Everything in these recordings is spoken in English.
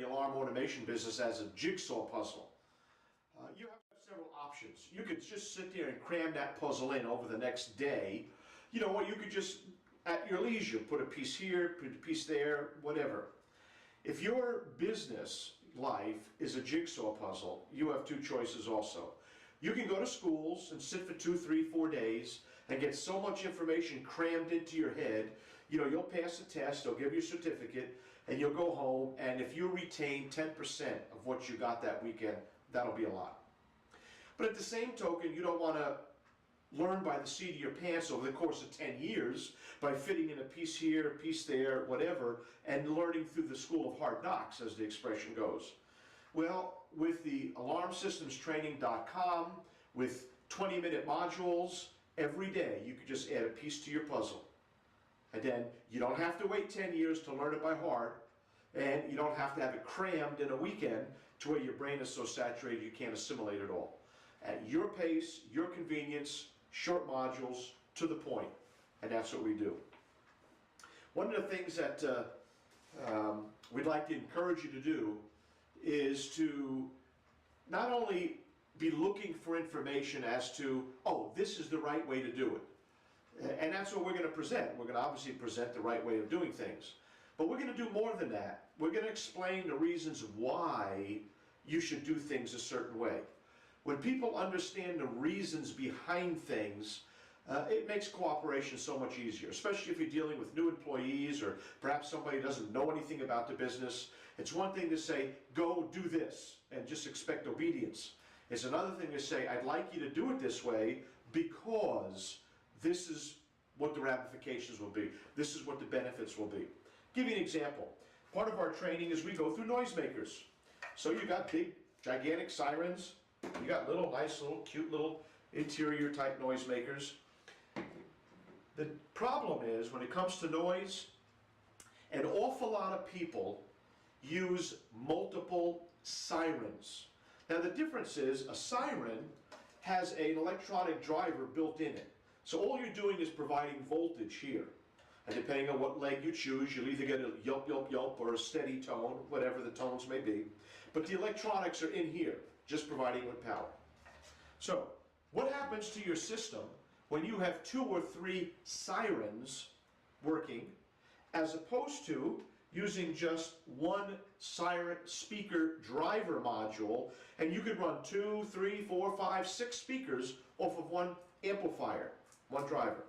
the alarm automation business as a jigsaw puzzle. You have several options. You could just sit there and cram that puzzle in over the next day, or you could just, at your leisure, put a piece here, put a piece there, whatever. If your business life is a jigsaw puzzle, you have two choices also. You can go to schools and sit for 2, 3, 4 days and get so much information crammed into your head, you'll pass the test, they'll give you a certificate, and you'll go home, and if you retain 10% of what you got that weekend, that'll be a lot. But at the same token, you don't want to learn by the seat of your pants over the course of 10 years by fitting in a piece here, a piece there, whatever, and learning through the school of hard knocks, as the expression goes. Well, with the AlarmSystemsTraining.com, with 20-minute modules every day, you could just add a piece to your puzzle. And then you don't have to wait 10 years to learn it by heart, and you don't have to have it crammed in a weekend to where your brain is so saturated you can't assimilate it all. At your pace, your convenience, short modules, to the point, and that's what we do. One of the things that we'd like to encourage you to do is to not only be looking for information as to, oh, this is the right way to do it. And that's what we're going to present. We're going to obviously present the right way of doing things. But we're going to do more than that. We're going to explain the reasons why you should do things a certain way. When people understand the reasons behind things, it makes cooperation so much easier, especially if you're dealing with new employees or perhaps somebody doesn't know anything about the business. It's one thing to say, go do this, and just expect obedience. It's another thing to say, I'd like you to do it this way because this is what the ramifications will be. This is what the benefits will be. Give you an example. Part of our training is we go through noisemakers. So you got big, gigantic sirens. You got little, nice, little, cute little interior type noisemakers. The problem is, when it comes to noise, an awful lot of people use multiple sirens. Now the difference is, a siren has an electronic driver built in it. So all you're doing is providing voltage here. And depending on what leg you choose, you'll either get a yelp, yelp, yelp, or a steady tone, whatever the tones may be. But the electronics are in here, just providing with power. So what happens to your system when you have 2 or 3 sirens working, as opposed to using just one siren speaker driver module, and you could run 2, 3, 4, 5, 6 speakers off of one amplifier, one driver?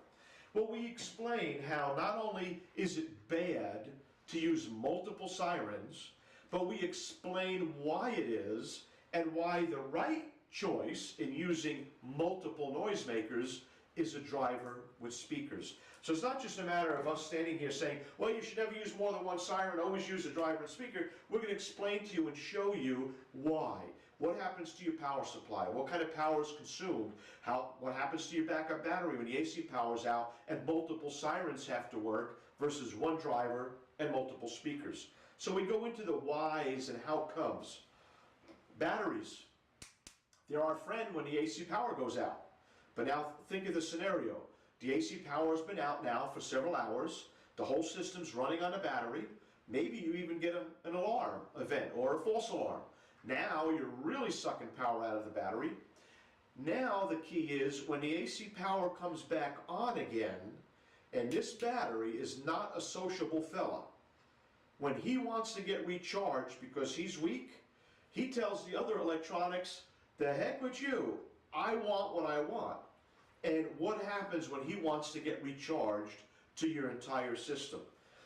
Well, we explain how not only is it bad to use multiple sirens, but we explain why it is and why the right choice in using multiple noisemakers is a driver with speakers. So it's not just a matter of us standing here saying, well, you should never use more than one siren, always use a driver and speaker. We're going to explain to you and show you why. What happens to your power supply? What kind of power is consumed? What happens to your backup battery when the AC power is out and multiple sirens have to work versus one driver and multiple speakers? So we go into the whys and how comes. Batteries. They're our friend when the AC power goes out. But now think of the scenario. The AC power has been out now for several hours. The whole system's running on a battery. Maybe you even get an alarm event or a false alarm. Now you're really sucking power out of the battery. Now the key is, when the AC power comes back on again, and this battery is not a sociable fella, when he wants to get recharged because he's weak, he tells the other electronics, the heck with you, I want what I want. And what happens when he wants to get recharged to your entire system?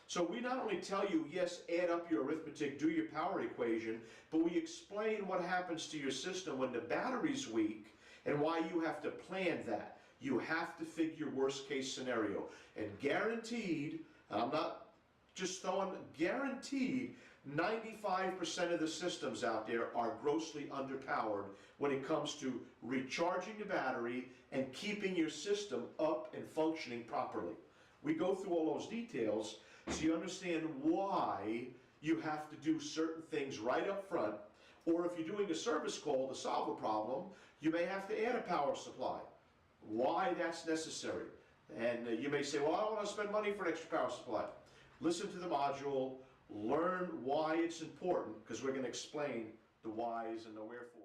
So we not only tell you, yes, add up your arithmetic, do your power equation, but we explain what happens to your system when the battery's weak and why you have to plan that. You have to figure worst case scenario. And guaranteed, I'm not just throwing, guaranteed, 95% of the systems out there are grossly underpowered when it comes to recharging the battery and keeping your system up and functioning properly. We go through all those details so you understand why you have to do certain things right up front, or if you're doing a service call to solve a problem, you may have to add a power supply. Why that's necessary. And you may say, well, I don't want to spend money for an extra power supply. Listen to the module, learn why it's important, because we're going to explain the whys and the wherefore.